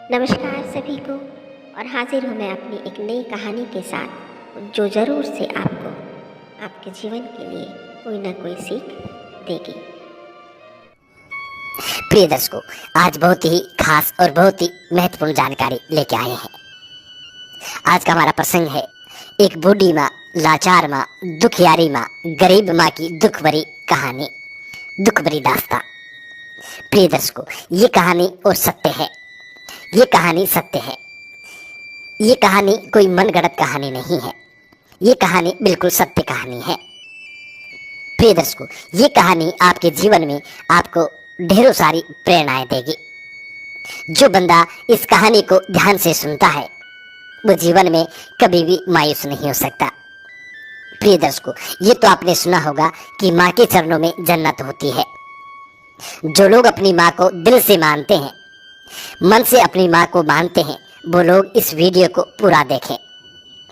नमस्कार सभी को। और हाजिर हूँ मैं अपनी एक नई कहानी के साथ, जो ज़रूर से आपको आपके जीवन के लिए कोई ना कोई सीख देगी। प्रिय दर्शकों, आज बहुत ही खास और बहुत ही महत्वपूर्ण जानकारी लेके आए हैं। आज का हमारा प्रसंग है एक बूढ़ी माँ, लाचार माँ, दुखियारी माँ, गरीब माँ की दुख भरी कहानी, दुख भरी दास्तां। प्रिय दर्शकों, ये कहानी और सत्य है। ये कहानी सत्य है। ये कहानी कोई मनगढ़ंत कहानी नहीं है। ये कहानी बिल्कुल सत्य कहानी है। प्रिय दर्शकों, ये कहानी आपके जीवन में आपको ढेरों सारी प्रेरणाएं देगी। जो बंदा इस कहानी को ध्यान से सुनता है वो जीवन में कभी भी मायूस नहीं हो सकता। प्रिय दर्शकों, ये तो आपने सुना होगा कि माँ के चरणों में जन्नत होती है। जो लोग अपनी माँ को दिल से मानते हैं, मन से अपनी माँ को मानते हैं, वो लोग इस वीडियो को पूरा देखें।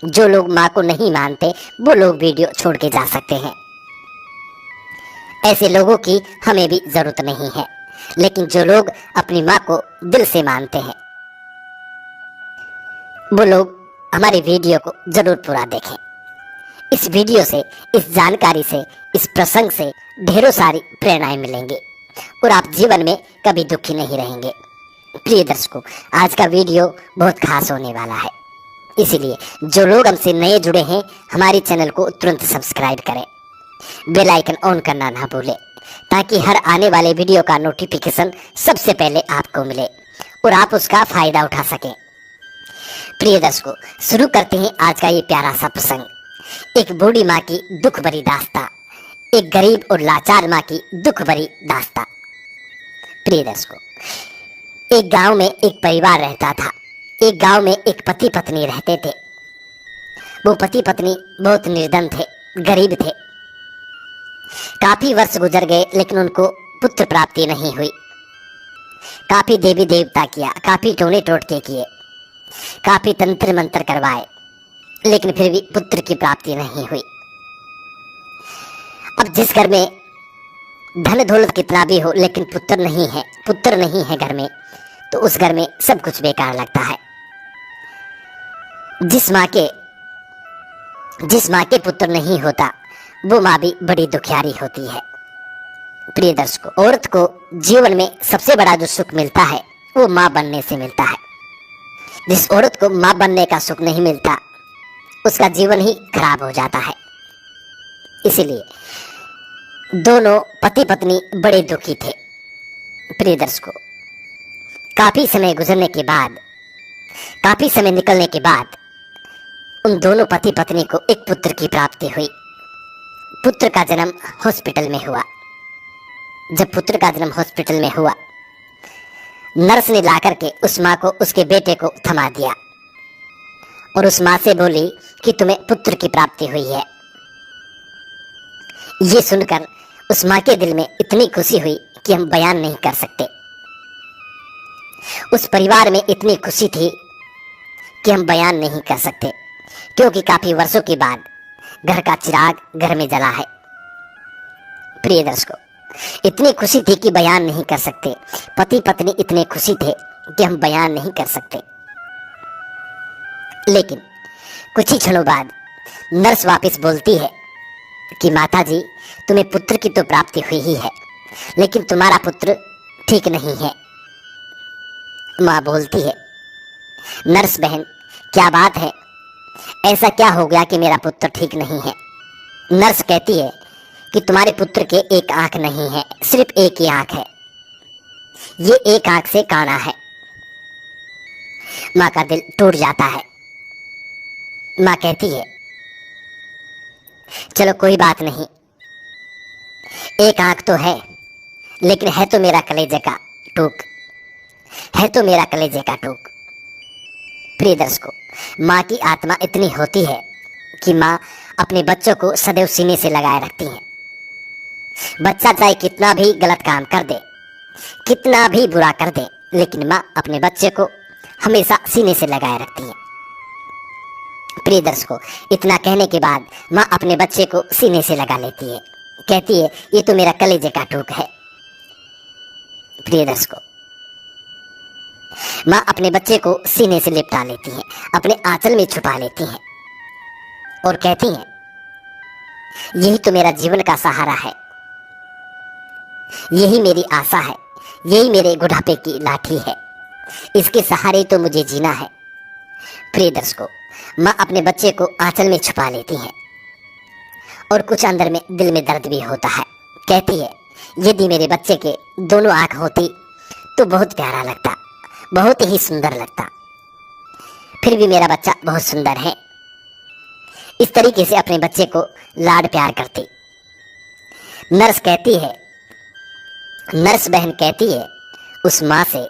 जो लोग माँ को नहीं मानते वो लोग वीडियो छोड़ के जा सकते हैं। ऐसे लोगों की हमें भी जरूरत नहीं है। लेकिन जो लोग अपनी माँ को दिल से मानते हैं वो लोग हमारे वीडियो को जरूर पूरा देखें। इस वीडियो से, इस जानकारी से, इस प्रसंग से ढेरों सारी प्रेरणाएं मिलेंगी और आप जीवन में कभी दुखी नहीं रहेंगे। प्रिय दर्शकों, आज का वीडियो बहुत खास होने वाला है। इसीलिए जो लोग हमसे नए जुड़े हैं, हमारे चैनल को तुरंत सब्सक्राइब करें, बेल आइकन ऑन करना ना भूलें, ताकि हर आने वाले वीडियो का नोटिफिकेशन सबसे पहले आपको मिले और आप उसका फायदा उठा सकें। प्रिय दर्शकों, शुरू करते हैं आज का ये प्यारा सा प्रसंग। एक बूढ़ी माँ की दुख भरी दास्तां, एक गरीब और लाचार माँ की दुख भरी दास्तां। प्रिय दर्शकों, एक गांव में एक परिवार रहता था। एक गांव में एक पति पत्नी रहते थे। वो पति पत्नी बहुत निर्धन थे, गरीब थे। काफी वर्ष गुजर गए लेकिन उनको पुत्र प्राप्ति नहीं हुई। काफी देवी देवता किया, काफी टोने टोटके किए, काफी तंत्र मंत्र करवाए, लेकिन फिर भी पुत्र की प्राप्ति नहीं हुई। अब जिस घर में धन दौलत कितना भी हो लेकिन पुत्र नहीं है घर में, तो उस घर में सब कुछ बेकार लगता है। जिस माँ के पुत्र नहीं होता वो माँ भी बड़ी दुखियारी होती है। प्रिय दर्शकों, औरत को जीवन में सबसे बड़ा जो सुख मिलता है वो माँ बनने से मिलता है। जिस औरत को माँ बनने का सुख नहीं मिलता उसका जीवन ही खराब हो जाता है। इसीलिए दोनों पति पत्नी बड़े दुखी थे। प्रिय दर्शकों, काफी समय निकलने के बाद उन दोनों पति पत्नी को एक पुत्र की प्राप्ति हुई। पुत्र का जन्म हॉस्पिटल में हुआ। जब पुत्र का जन्म हॉस्पिटल में हुआ, नर्स ने लाकर के उस माँ को उसके बेटे को थमा दिया और उस माँ से बोली कि तुम्हें पुत्र की प्राप्ति हुई है। ये सुनकर उस माँ के दिल में इतनी खुशी हुई कि हम बयान नहीं कर सकते। उस परिवार में इतनी खुशी थी कि हम बयान नहीं कर सकते, क्योंकि काफी वर्षों के बाद घर का चिराग घर में जला है। प्रिय दर्शकों, इतनी खुशी थी कि बयान नहीं कर सकते। पति पत्नी इतने खुशी थे कि हम बयान नहीं कर सकते। लेकिन कुछ ही क्षणों बाद नर्स वापस बोलती है कि माता जी, तुम्हें पुत्र की तो प्राप्ति हुई ही है, लेकिन तुम्हारा पुत्र ठीक नहीं है। माँ बोलती है, नर्स बहन क्या बात है, ऐसा क्या हो गया कि मेरा पुत्र ठीक नहीं है? नर्स कहती है कि तुम्हारे पुत्र के एक आंख नहीं है, सिर्फ एक ही आंख है। ये एक आंख से काना है। माँ का दिल टूट जाता है। माँ कहती है, चलो कोई बात नहीं, एक आंख तो है लेकिन है तो मेरा कलेजे का टूक, है तो मेरा कलेजे का टूक। प्रिय दर्शकों, माँ की आत्मा इतनी होती है कि माँ अपने बच्चों को सदैव सीने से लगाए रखती है। बच्चा चाहे कितना भी गलत काम कर दे, कितना भी बुरा कर दे, लेकिन माँ अपने बच्चे को हमेशा सीने से लगाए रखती है। प्रिय दर्शकों, इतना कहने के बाद माँ अपने बच्चे को सीने से लगा लेती है, कहती है ये तो मेरा कलेजे का टूक है। प्रिय दर्शकों, माँ अपने बच्चे को सीने से लिपटा लेती है, अपने आंचल में छुपा लेती है और कहती हैं, यही तो मेरा जीवन का सहारा है, यही मेरी आशा है, यही मेरे बुढ़ापे की लाठी है, इसके सहारे तो मुझे जीना है। प्रिय दर्शकों, माँ अपने बच्चे को आंचल में छुपा लेती है और कुछ अंदर में दिल में दर्द भी होता है। कहती है, यदि मेरे बच्चे के दोनों आंख होती तो बहुत प्यारा लगता, बहुत ही सुंदर लगता। फिर भी मेरा बच्चा बहुत सुंदर है। इस तरीके से अपने बच्चे को लाड प्यार करती। नर्स बहन कहती है उस माँ से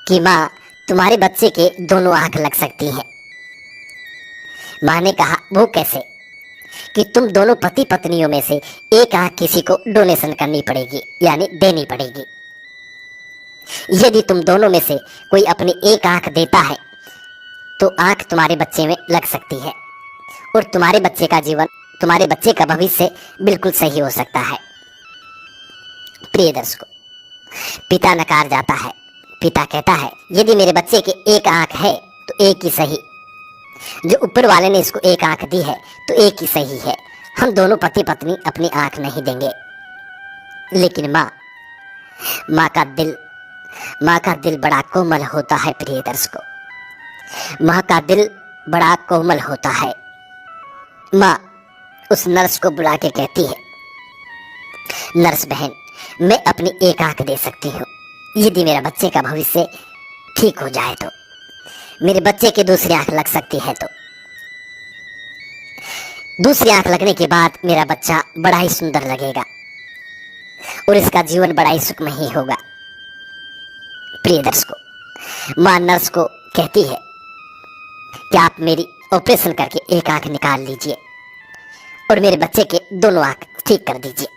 कि माँ, तुम्हारे बच्चे के दोनों आंख लग सकती हैं। माँ ने कहा, वो कैसे? कि तुम दोनों पति पत्नियों में से एक आंख किसी को डोनेशन करनी पड़ेगी, यानी देनी पड़ेगी। यदि तुम दोनों में से कोई अपनी एक आंख देता है तो आंख तुम्हारे बच्चे में लग सकती है और तुम्हारे बच्चे का जीवन, तुम्हारे बच्चे का भविष्य बिल्कुल सही हो सकता है। प्रिय दर्शकों, पिता नकार जाता है। पिता कहता है, यदि मेरे बच्चे के एक आंख है तो एक ही सही, जो ऊपर वाले ने इसको एक आंख दी है तो एक ही सही है। हम दोनों पति पत्नी अपनी आंख नहीं देंगे। लेकिन माँ का दिल बड़ा कोमल होता है। प्रिय दर्शकों, माँ का दिल बड़ा कोमल होता है। माँ उस नर्स को बुला के कहती है, नर्स बहन, मैं अपनी एक आंख दे सकती हूँ, यदि मेरा बच्चे का भविष्य ठीक हो जाए तो। मेरे बच्चे की दूसरी आंख लग सकती है तो। दूसरी आंख लगने के बाद मेरा बच्चा बड़ा ही सुंदर लगेगा और इसका जीवन बड़ा ही सुखमय होगा। प्रिय दर्शकों, माँ नर्स को कहती है कि आप मेरी ऑपरेशन करके एक आंख निकाल लीजिए और मेरे बच्चे के दोनों आंख ठीक कर दीजिए।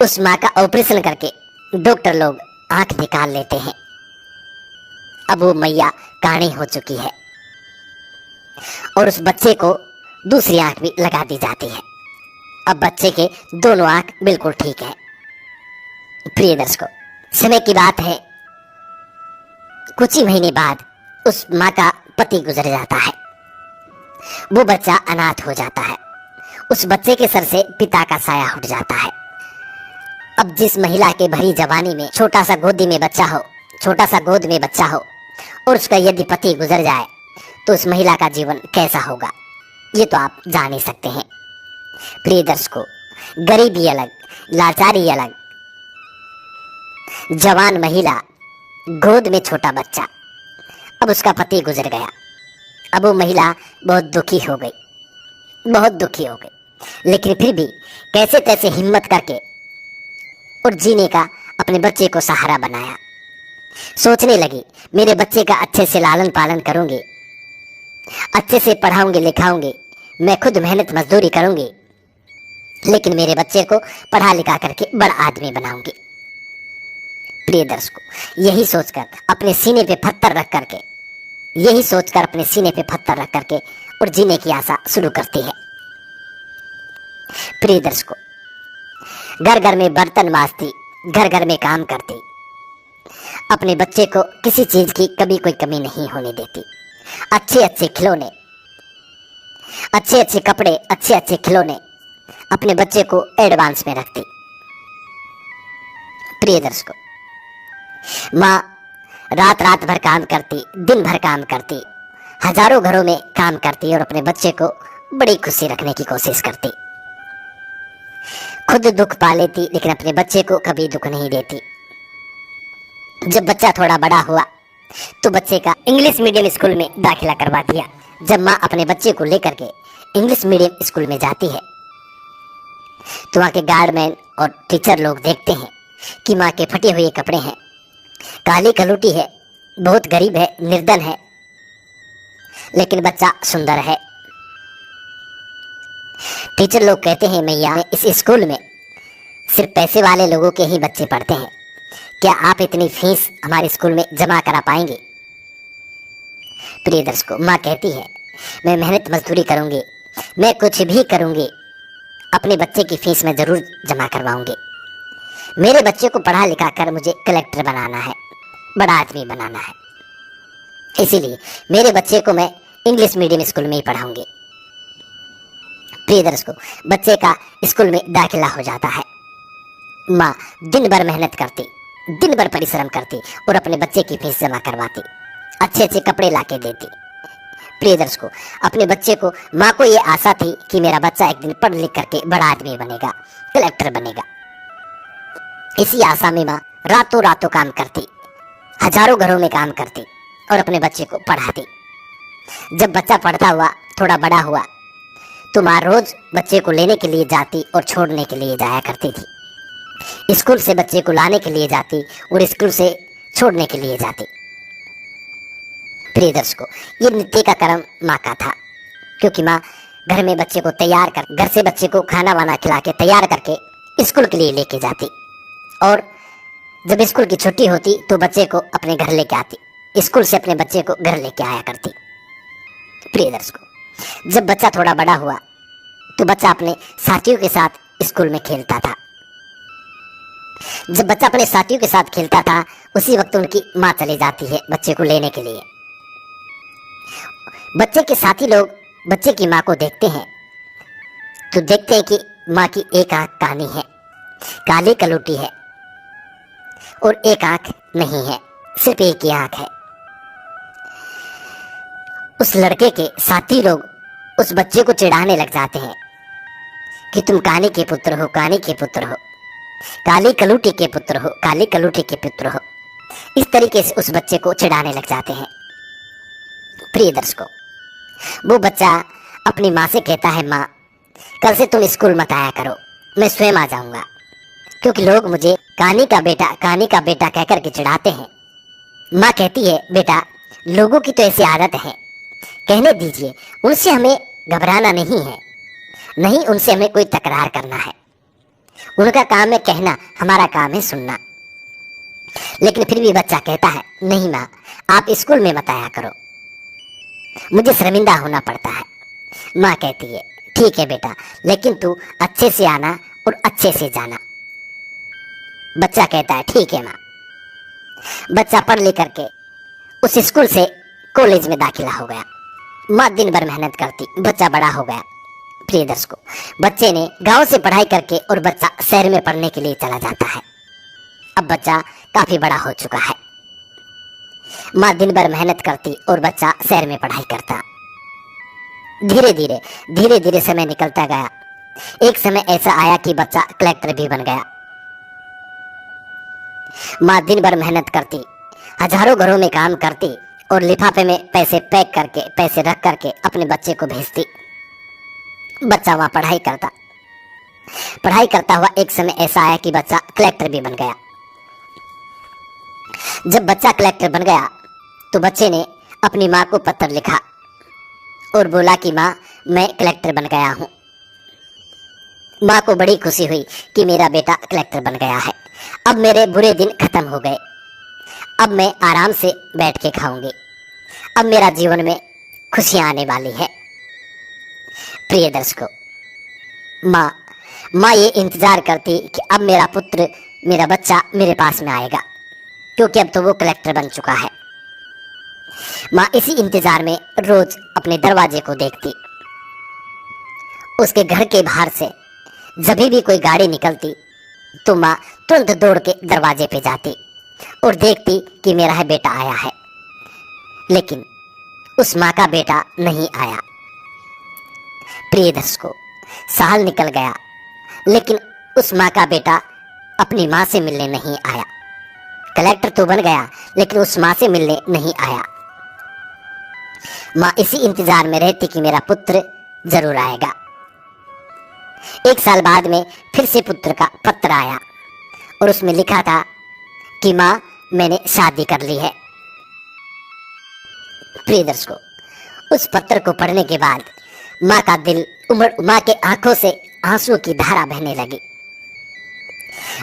उस माँ का ऑपरेशन करके डॉक्टर लोग आंख निकाल लेते हैं। अब वो मैया काणी हो चुकी है और उस बच्चे को दूसरी आंख भी लगा दी जाती है। अब बच्चे के दोनों आंख बिल्कुल ठीक है। प्रिय दर्शकों, समय की बात है, कुछ ही महीने बाद उस माँ का पति गुजर जाता है। वो बच्चा अनाथ हो जाता है। उस बच्चे के सर से पिता का साया उठ जाता है। अब जिस महिला के भरी जवानी में छोटा सा गोद में बच्चा हो और उसका यदि पति गुजर जाए तो उस महिला का जीवन कैसा होगा, ये तो आप जान ही सकते हैं। प्रिय दर्शकों, गरीबी अलग, लाचारी अलग, जवान महिला, गोद में छोटा बच्चा, अब उसका पति गुजर गया। अब वो महिला बहुत दुखी हो गई, लेकिन फिर भी कैसे तैसे हिम्मत करके और जीने का अपने बच्चे को सहारा बनाया। सोचने लगी, मेरे बच्चे का अच्छे से लालन पालन करूंगी, अच्छे से पढ़ाऊंगी लिखाऊंगी, मैं खुद मेहनत मजदूरी करूंगी, लेकिन मेरे बच्चे को पढ़ा लिखा करके बड़ा आदमी बनाऊंगी। प्रिय दर्शकों, यही सोचकर अपने सीने पे पत्थर रख करके और जीने की आशा शुरू करती है। प्रिय दर्शकों, घर घर में बर्तन मांजती, घर घर में काम करती, अपने बच्चे को किसी चीज की कभी कोई कमी नहीं होने देती। अच्छे अच्छे खिलौने, अच्छे अच्छे कपड़े, अच्छे अच्छे खिलौने अपने बच्चे को एडवांस में रखती। प्रिय दर्शकों, माँ रात रात भर काम करती, दिन भर काम करती, हजारों घरों में काम करती और अपने बच्चे को बड़ी खुशी रखने की कोशिश करती। खुद दुख पा लेती लेकिन अपने बच्चे को कभी दुख नहीं देती। जब बच्चा थोड़ा बड़ा हुआ तो बच्चे का इंग्लिश मीडियम स्कूल में दाखिला करवा दिया। जब माँ अपने बच्चे को लेकर के इंग्लिश मीडियम स्कूल में जाती है तो वहाँ के गार्डमैन और टीचर लोग देखते हैं कि माँ के फटे हुए कपड़े हैं, काली कलूटी है, बहुत गरीब है, निर्धन है, लेकिन बच्चा सुंदर है। टीचर लोग कहते हैं, मैया इस स्कूल में सिर्फ पैसे वाले लोगों के ही बच्चे पढ़ते हैं, क्या आप इतनी फीस हमारे स्कूल में जमा करा पाएंगे? प्रिय दर्शकों, माँ कहती है, मैं मेहनत मजदूरी करूंगी, मैं कुछ भी करूंगी, अपने बच्चे की फीस में जरूर जमा करवाऊंगी, मेरे बच्चे को पढ़ा लिखा कर मुझे कलेक्टर बनाना है, बड़ा आदमी बनाना है। इसीलिए मेरे बच्चे को मैं इंग्लिश मीडियम स्कूल में ही पढ़ाऊंगी। प्रिय दर्शकों, बच्चे का स्कूल में दाखिला हो जाता है। माँ दिन भर मेहनत करती, दिन भर परिश्रम करती और अपने बच्चे की फीस जमा करवाती, अच्छे अच्छे कपड़े लाके देती। प्रिय दर्शकों, अपने बच्चे को माँ को ये आशा थी कि मेरा बच्चा एक दिन पढ़ लिख करके बड़ा आदमी बनेगा, कलेक्टर बनेगा। इसी आशा में माँ रातों रातों काम करती, हजारों घरों में काम करती और अपने बच्चे को पढ़ाती। जब बच्चा पढ़ता हुआ थोड़ा बड़ा हुआ तो माँ रोज बच्चे को लेने के लिए जाती और छोड़ने के लिए जाया करती थी। स्कूल से बच्चे को लाने के लिए जाती और स्कूल से छोड़ने के लिए जाती। प्रिय दर्शकों, ये नित्य का कर्म माँ का था, क्योंकि माँ घर में बच्चे को तैयार कर, घर से बच्चे को खाना वाना खिला के तैयार करके स्कूल के लिए लेके जाती और जब स्कूल की छुट्टी होती तो बच्चे को अपने घर लेके आती। स्कूल से अपने बच्चे को घर लेके आया करती। प्रिय दर्शकों, जब बच्चा थोड़ा बड़ा हुआ तो बच्चा अपने साथियों के साथ स्कूल में खेलता था। जब बच्चा अपने साथियों के साथ खेलता था उसी वक्त उनकी माँ चली जाती है बच्चे को लेने के लिए। बच्चे के साथी लोग बच्चे की माँ को देखते हैं तो देखते हैं कि माँ की एक आंख कानी है, काली कलूटी है और एक आंख नहीं है, सिर्फ एक ही आंख है। उस लड़के के साथी लोग उस बच्चे को चिढ़ाने लग जाते हैं कि तुम कानी के पुत्र हो, कानी के पुत्र हो, काली कलूटी के पुत्र हो, काली कलूटी के पुत्र हो। इस तरीके से उस बच्चे को चिढ़ाने लग जाते हैं। प्रिय दर्शकों, वो बच्चा अपनी माँ से कहता है, माँ कल से तुम स्कूल मत आया करो, मैं स्वयं आ जाऊंगा, क्योंकि लोग मुझे कानी का बेटा कहकर के चिढ़ाते हैं। माँ कहती है, बेटा लोगों की तो ऐसी आदत है, कहने दीजिए, उनसे हमें घबराना नहीं है, नहीं उनसे हमें कोई तकरार करना है। उनका काम है कहना, हमारा काम है सुनना। लेकिन फिर भी बच्चा कहता है, नहीं माँ आप स्कूल में मत आया करो, मुझे शर्मिंदा होना पड़ता है। माँ कहती है, ठीक है बेटा, लेकिन तू अच्छे से आना और अच्छे से जाना। बच्चा कहता है, ठीक है माँ। बच्चा पढ़ लिख करके उस स्कूल से कॉलेज में दाखिला हो गया। माँ दिन भर मेहनत करती, बच्चा बड़ा हो गया। प्रिय दर्शकों, बच्चे ने गांव से पढ़ाई करके और बच्चा शहर में पढ़ने के लिए चला जाता है। अब बच्चा काफी बड़ा हो चुका है। माँ दिन भर मेहनत करती और बच्चा शहर में पढ़ाई करता। धीरे धीरे समय निकलता गया। एक समय ऐसा आया कि बच्चा कलेक्टर भी बन गया। माँ दिन भर मेहनत करती, हजारों घरों में काम करती और लिफाफे में पैसे पैक करके, पैसे रख करके अपने बच्चे को भेजती। बच्चा वहां पढ़ाई करता हुआ एक समय ऐसा आया कि बच्चा कलेक्टर भी बन गया। जब बच्चा कलेक्टर बन गया तो बच्चे ने अपनी माँ को पत्र लिखा और बोला कि माँ मैं कलेक्टर बन गया हूँ। माँ को बड़ी खुशी हुई कि मेरा बेटा कलेक्टर बन गया है। अब मेरे बुरे दिन खत्म हो गए, अब मैं आराम से बैठ के खाऊंगी, अब मेरा जीवन में खुशियाँ आने वाली है। प्रिय दर्शकों, माँ ये इंतजार करती कि अब मेरा पुत्र, मेरा बच्चा मेरे पास में आएगा, क्योंकि अब तो वो कलेक्टर बन चुका है। माँ इसी इंतजार में रोज अपने दरवाजे को देखती। उसके घर के बाहर से जब भी कोई गाड़ी निकलती तो माँ तुरंत दौड़ के दरवाजे पे जाती और देखती कि मेरा है बेटा आया है। लेकिन उस माँ का बेटा नहीं आया। प्रिय दर्शकों, साल निकल गया लेकिन उस माँ का बेटा अपनी माँ से मिलने नहीं आया। कलेक्टर तो बन गया लेकिन उस माँ से मिलने नहीं आया। माँ इसी इंतजार में रहती कि मेरा पुत्र जरूर आएगा। एक साल बाद में फिर से पुत्र का पत्र आया और उसमें लिखा था कि माँ मैंने शादी कर ली है। प्रिय दर्शकों, उस पत्र को पढ़ने के बाद माँ का दिल माँ के आंखों से आंसू की धारा बहने लगी।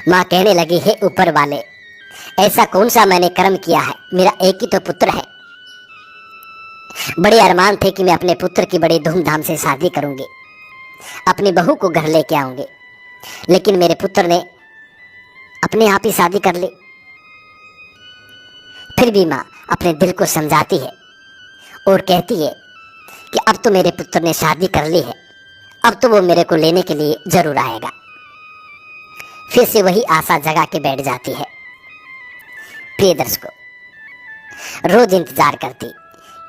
माँ कहने लगी, हे ऊपर वाले, ऐसा कौन सा मैंने कर्म किया है, मेरा एक ही तो पुत्र है। बड़े अरमान थे कि मैं अपने पुत्र की बड़ी धूमधाम से शादी करूंगी, अपनी बहू को घर लेके आऊंगी, लेकिन मेरे पुत्र ने अपने आप ही शादी कर ली। फिर भी माँ अपने दिल को समझाती है और कहती है कि अब तो मेरे पुत्र ने शादी कर ली है, अब तो वो मेरे को लेने के लिए जरूर आएगा। फिर से वही आशा जगा के बैठ जाती है। प्रिय दर्शकों, रोज इंतजार करती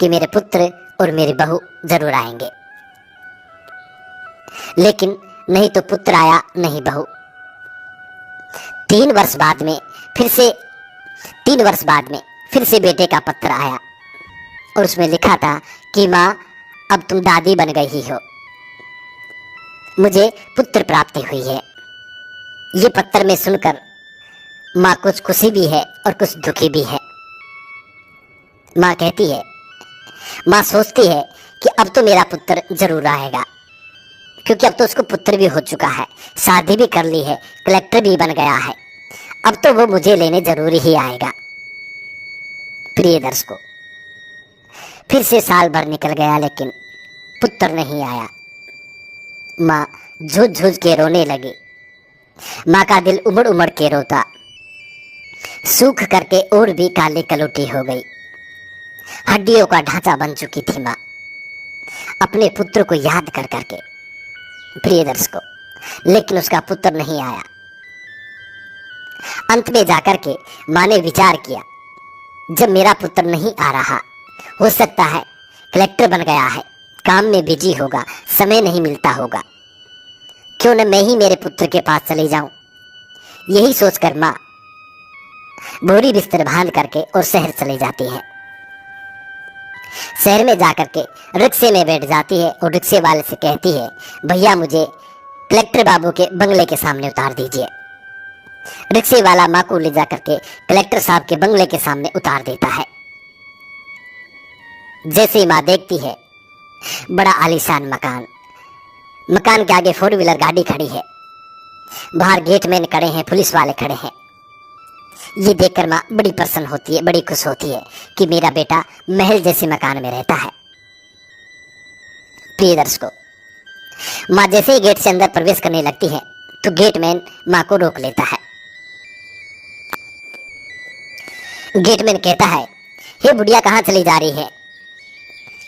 कि मेरे पुत्र और मेरी बहू जरूर आएंगे, लेकिन नहीं तो पुत्र आया नहीं बहू। 3 वर्ष बाद में फिर से बेटे का पत्र आया और उसमें लिखा था कि माँ अब तुम दादी बन गई हो, मुझे पुत्र प्राप्ति हुई है। ये पत्र में सुनकर माँ कुछ खुशी भी है और कुछ दुखी भी है। माँ कहती है, माँ सोचती है कि अब तो मेरा पुत्र जरूर आएगा, क्योंकि अब तो उसको पुत्र भी हो चुका है, शादी भी कर ली है, कलेक्टर भी बन गया है, अब तो वो मुझे लेने जरूर ही आएगा। प्रिय दर्शकों, फिर से साल भर निकल गया लेकिन पुत्र नहीं आया। माँ झूझ झूझ के रोने लगी। माँ का दिल उमड़ उमड़ के रोता, सूख करके और भी काली कलुटी हो गई। हड्डियों का ढांचा बन चुकी थी माँ अपने पुत्र को याद कर करके। प्रिय दर्शकों, लेकिन उसका पुत्र नहीं आया। अंत में जाकर के माँ ने विचार किया, जब मेरा पुत्र नहीं आ रहा, हो सकता है कलेक्टर बन गया है, काम में बिजी होगा, समय नहीं मिलता होगा, क्यों न मैं ही मेरे पुत्र के पास चली जाऊं। यही सोचकर माँ बोरी बिस्तर बांध करके और शहर चली जाती है। शहर में जाकर के रिक्शे में बैठ जाती है और रिक्शे वाले से कहती है, भैया मुझे कलेक्टर बाबू के बंगले के सामने उतार दीजिए। रिक्शे वाला माँ को ले जाकर के कलेक्टर साहब के बंगले के सामने उतार देता है। जैसे ही माँ देखती है, बड़ा आलीशान मकान, मकान के आगे 4 व्हीलर गाड़ी खड़ी है, बाहर गेटमैन खड़े हैं, पुलिस वाले खड़े हैं। ये देखकर माँ बड़ी प्रसन्न होती है, बड़ी खुश होती है कि मेरा बेटा महल जैसे मकान में रहता है। प्रिय दर्शकों, माँ जैसे ही गेट से अंदर प्रवेश करने लगती है तो गेटमैन माँ को रोक लेता है। गेटमैन कहता है, हे बुढ़िया कहाँ चली जा रही है,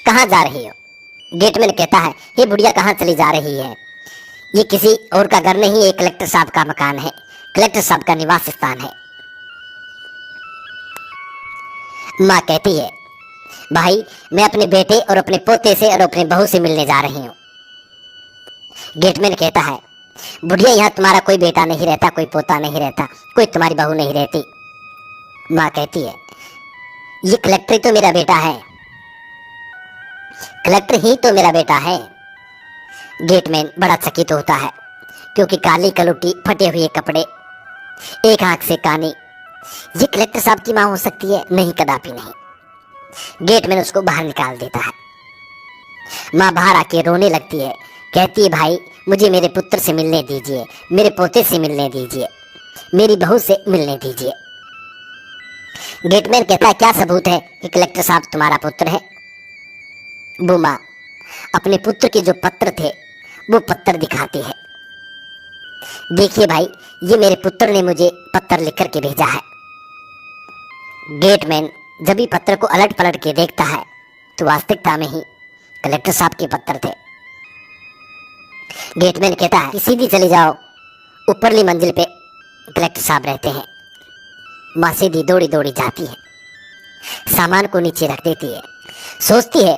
कहाँ जा रही हो? गेटमैन कहता है, हे बुढ़िया कहाँ चली जा रही है, ये किसी और का घर नहीं, ये कलेक्टर साहब का मकान है, कलेक्टर साहब का निवास स्थान है। माँ कहती है, भाई मैं अपने बेटे और अपने पोते से और अपने बहू से मिलने जा रही हूँ। गेटमैन कहता है, बुढ़िया यहाँ तुम्हारा कोई बेटा नहीं रहता, कोई पोता नहीं रहता, कोई तुम्हारी बहू नहीं रहती। माँ कहती है, ये कलेक्टर ही तो मेरा बेटा है, कलेक्टर ही तो मेरा बेटा है। गेटमैन बड़ा चकित होता है, क्योंकि काली कलुटी, फटे हुए कपड़े, एक आंख से कानी, ये कलेक्टर साहब की माँ हो सकती है? नहीं, कदापि नहीं। गेटमैन उसको बाहर निकाल देता है। माँ बाहर आके रोने लगती है, कहती है, भाई मुझे मेरे पुत्र से मिलने दीजिए, मेरे पोते से मिलने दीजिए, मेरी बहू से मिलने दीजिए। गेटमैन कहता है, क्या सबूत है कि कलेक्टर साहब तुम्हारा पुत्र है? वो माँ अपने पुत्र के जो पत्र थे वो पत्र दिखाती है। देखिए भाई, ये मेरे पुत्र ने मुझे पत्र लिख करके भेजा है। गेटमैन जब भी पत्र को अलट पलट के देखता है तो वास्तविकता में ही कलेक्टर साहब के पत्र थे। गेटमैन कहता है कि सीधी चली जाओ, ऊपरली मंजिल पे कलेक्टर साहब रहते हैं। माँ सीधी दौड़ी दौड़ी जाती है, सामान को नीचे रख देती है, सोचती है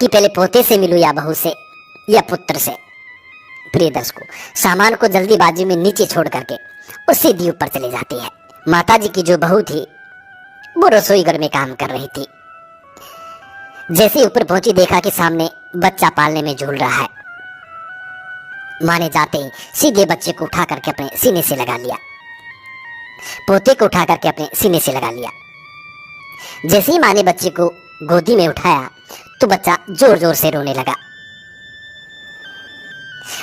कि पहले पोते से मिलूं या बहू से या पुत्र से। प्रिय दर्शकों, सामान को जल्दीबाजी में नीचे छोड़ करके वो सीधी ऊपर चली जाती है। माताजी की जो बहू थी वो रसोई घर में काम कर रही थी। जैसे ही ऊपर पहुंची, देखा कि सामने बच्चा पालने में झूल रहा है। माँ ने जाते ही सीधे बच्चे को उठा करके अपने सीने से लगा लिया, पोते को उठा करके अपने सीने से लगा लिया। जैसे ही माँ ने बच्चे को गोदी में उठाया तो बच्चा जोर जोर से रोने लगा।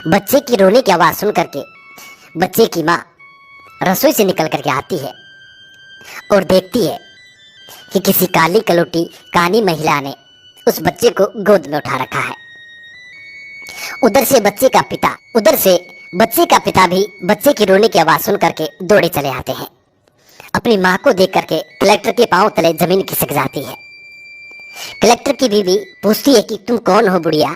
बच्चे की रोने की आवाज सुन करके बच्चे की माँ रसोई से निकल करके आती है और देखती है कि किसी काली कलोटी कानी महिला ने उस बच्चे को गोद में उठा रखा है। उधर से बच्चे का पिता, उधर से बच्चे का पिता भी बच्चे की रोने की आवाज सुन करके दौड़े चले आते हैं। अपनी माँ को देख करके कलेक्टर के पांव तले जमीन खिसक जाती है। कलेक्टर की बीवी पूछती है कि तुम कौन हो बुढ़िया,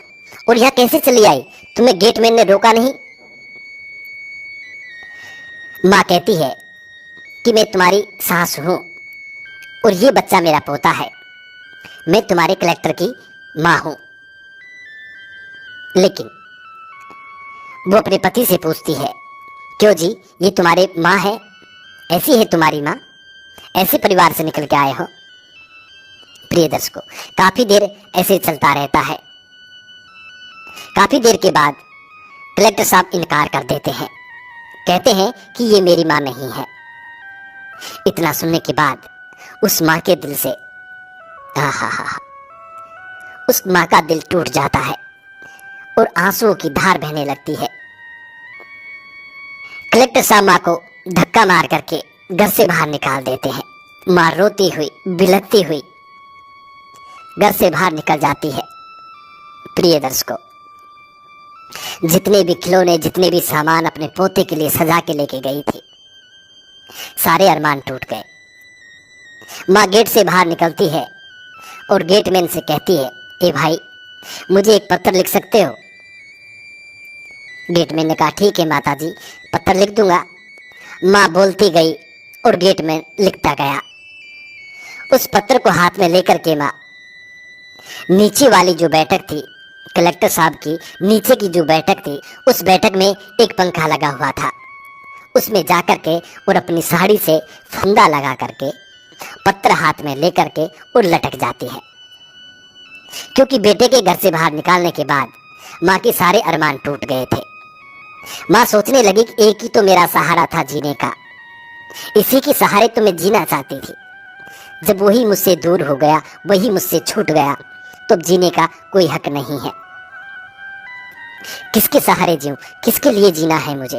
और यहाँ कैसे चली आई, तुम्हें गेटमैन ने रोका नहीं? माँ कहती है कि मैं तुम्हारी सास हूं और ये बच्चा मेरा पोता है, मैं तुम्हारे कलेक्टर की माँ हूं। लेकिन वो अपने पति से पूछती है, क्यों जी, ये तुम्हारे माँ है? ऐसी है तुम्हारी माँ? ऐसे परिवार से निकल के आए हो? प्रिय दर्शकों, काफी देर ऐसे चलता रहता है। काफी देर के बाद कलेक्टर साहब इनकार कर देते हैं, कहते हैं कि ये मेरी माँ नहीं है। इतना सुनने के बाद उस माँ के दिल से उस माँ का दिल टूट जाता है और आंसुओं की धार बहने लगती है। कलेक्टर साहब माँ को धक्का मार करके घर से बाहर निकाल देते हैं। माँ रोती हुई बिलखती हुई घर से बाहर निकल जाती है। प्रिय दर्शकों, जितने भी खिलौने, जितने भी सामान अपने पोते के लिए सजा के लेके गई थी, सारे अरमान टूट गए। माँ गेट से बाहर निकलती है और गेटमैन से कहती है, ए भाई, मुझे एक पत्र लिख सकते हो? गेटमैन ने कहा, ठीक है माताजी, पत्र लिख दूंगा। माँ बोलती गई और गेटमैन लिखता गया। उस पत्र को हाथ में लेकर के माँ नीचे वाली जो बैठक थी कलेक्टर साहब की, नीचे की जो बैठक थी, उस बैठक में एक पंखा लगा हुआ था, उसमें जाकर के और अपनी साड़ी से फंदा लगा करके पत्र हाथ में लेकर के और लटक जाती है। क्योंकि बेटे के घर से बाहर निकालने के बाद माँ के सारे अरमान टूट गए थे। माँ सोचने लगी कि एक ही तो मेरा सहारा था जीने का, इसी के सहारे तो मैं जीना चाहती थी। जब वही मुझसे दूर हो गया, वही मुझसे छूट गया, तो अब जीने का कोई हक नहीं है। किसके सहारे जीऊं, किसके लिए जीना है मुझे?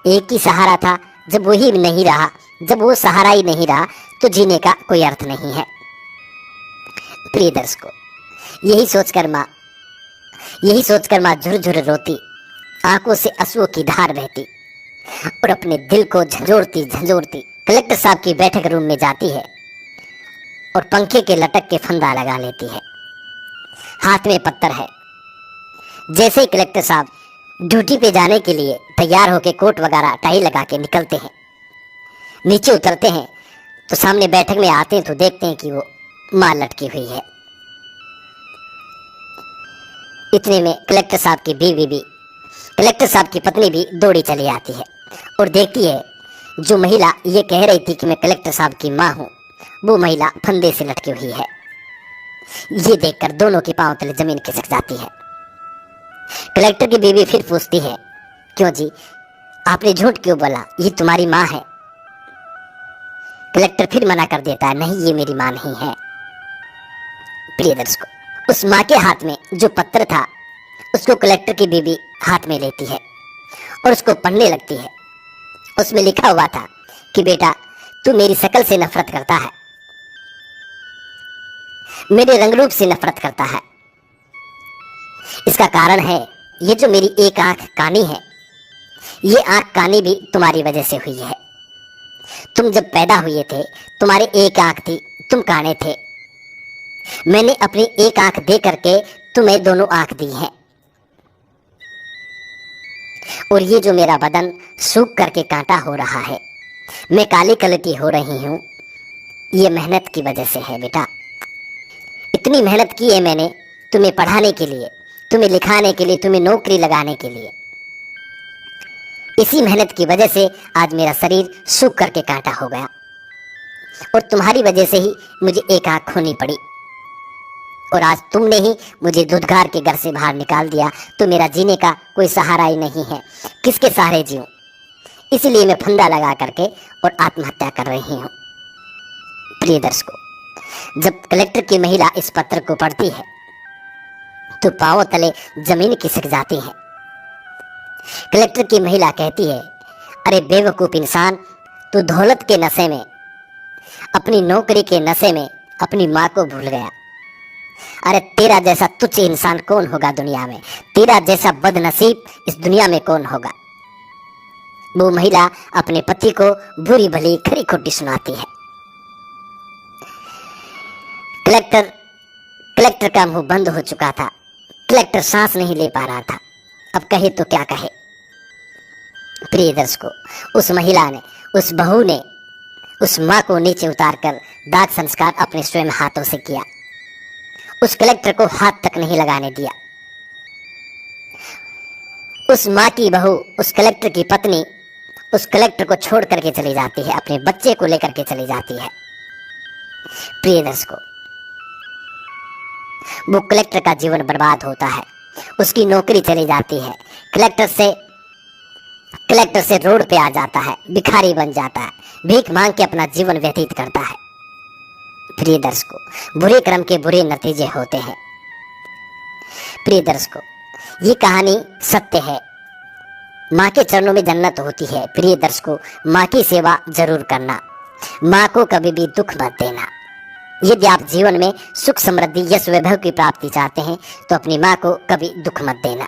एक ही सहारा था, जब वही नहीं रहा, जब वो सहारा ही नहीं रहा, तो जीने का कोई अर्थ नहीं है। प्रिय दर्शकों, यही सोचकर माँ झुरझुर रोती, आंखों से आंसुओं की धार बहती और अपने दिल को झंझोरती कलेक्टर साहब की बैठक रूम में जाती है और पंखे के लटक के फंदा लगा लेती है। हाथ में पत्थर है। जैसे ही कलेक्टर साहब ड्यूटी पे जाने के लिए तैयार होकर कोट वगैरह टाई लगा के निकलते हैं, नीचे उतरते हैं, तो सामने बैठक में आते हैं तो देखते हैं कि वो मां लटकी हुई है। इतने में कलेक्टर साहब की बीवी भी, कलेक्टर साहब की पत्नी भी दौड़ी चली आती है और देखती है जो महिला ये कह रही थी कि मैं कलेक्टर साहब की माँ हूँ, वो महिला फंदे से लटकी हुई है। ये देखकर दोनों के पांव तले जमीन खिसक जाती है। कलेक्टर की बीवी फिर पूछती है, क्यों जी, आपने झूठ क्यों बोला, ये तुम्हारी माँ है? कलेक्टर फिर मना कर देता है, नहीं, ये मेरी माँ नहीं है। प्रिय दर्शकों, उस माँ के हाथ में जो पत्र था उसको कलेक्टर की बीवी हाथ में लेती है और उसको पढ़ने लगती है। उसमें लिखा हुआ था कि बेटा, तू मेरी शक्ल से नफरत करता है, मेरे रंग रूप से नफरत करता है। इसका कारण है ये जो मेरी एक आंख कानी है, ये आंख कानी भी तुम्हारी वजह से हुई है। तुम जब पैदा हुए थे तुम्हारे एक आंख थी, तुम काने थे। मैंने अपनी एक आंख दे करके तुम्हें दोनों आंख दी है, और ये जो मेरा बदन सूख करके कांटा हो रहा है, मैं काली कलटी हो रही हूँ, ये मेहनत की वजह से है बेटा। इतनी मेहनत की है मैंने तुम्हें पढ़ाने के लिए, तुम्हें लिखाने के लिए, तुम्हें नौकरी लगाने के लिए। इसी मेहनत की वजह से आज मेरा शरीर सूख करके कांटा हो गया, और तुम्हारी वजह से ही मुझे एक आंख खोनी पड़ी, और आज तुमने ही मुझे दुधगार के घर से बाहर निकाल दिया, तो मेरा जीने का कोई सहारा ही नहीं है। किसके सहारे जीऊं? इसलिए मैं फंदा लगा करके और आत्महत्या कर रही हूँ। प्रिय दर्शकों, जब कलेक्टर की महिला इस पत्र को पढ़ती है तो पांव तले जमीन खिसक जाती है। कलेक्टर की महिला कहती है, अरे बेवकूफ इंसान, तू दौलत के नशे में, अपनी नौकरी के नशे में अपनी माँ को भूल गया। अरे तेरा जैसा तुच्छ इंसान कौन होगा दुनिया में, तेरा जैसा बदनसीब इस दुनिया में कौन होगा। वो महिला अपने पति को बुरी भली खरी खोटी सुनाती है। कलेक्टर का मुंह बंद हो चुका था। कलेक्टर सांस नहीं ले पा रहा था। अब कहे तो क्या कहे। प्रिय दर्शकों, उस महिला ने, उस बहू ने उस माँ को नीचे उतारकर दाह संस्कार अपने स्वयं हाथों से किया। उस कलेक्टर को हाथ तक नहीं लगाने दिया। उस माँ की बहू, उस कलेक्टर की पत्नी उस कलेक्टर को छोड़ करके चली जाती है, अपने बच्चे को लेकर के चली जाती है। प्रिय दर्शकों, वो कलेक्टर का जीवन बर्बाद होता है, उसकी नौकरी चली जाती है। कलेक्टर से रोड पे आ जाता है, भिखारी बन जाता है, भीख मांग के अपना जीवन व्यतीत करता है। प्रिय दर्शकों, बुरे कर्म के बुरे नतीजे होते हैं। प्रिय दर्शकों, ये कहानी सत्य है। माँ के चरणों में जन्नत होती है। प्रिय दर्शकों, माँ की सेवा जरूर करना, माँ को कभी भी दुख मत देना। यदि आप जीवन में सुख समृद्धि यश वैभव की प्राप्ति चाहते हैं तो अपनी माँ को कभी दुख मत देना।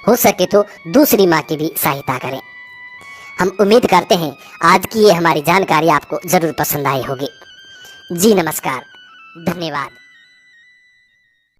हो सके तो दूसरी माँ की भी सहायता करें। हम उम्मीद करते हैं आज की ये हमारी जानकारी आपको जरूर पसंद आई होगी। जी नमस्कार, धन्यवाद।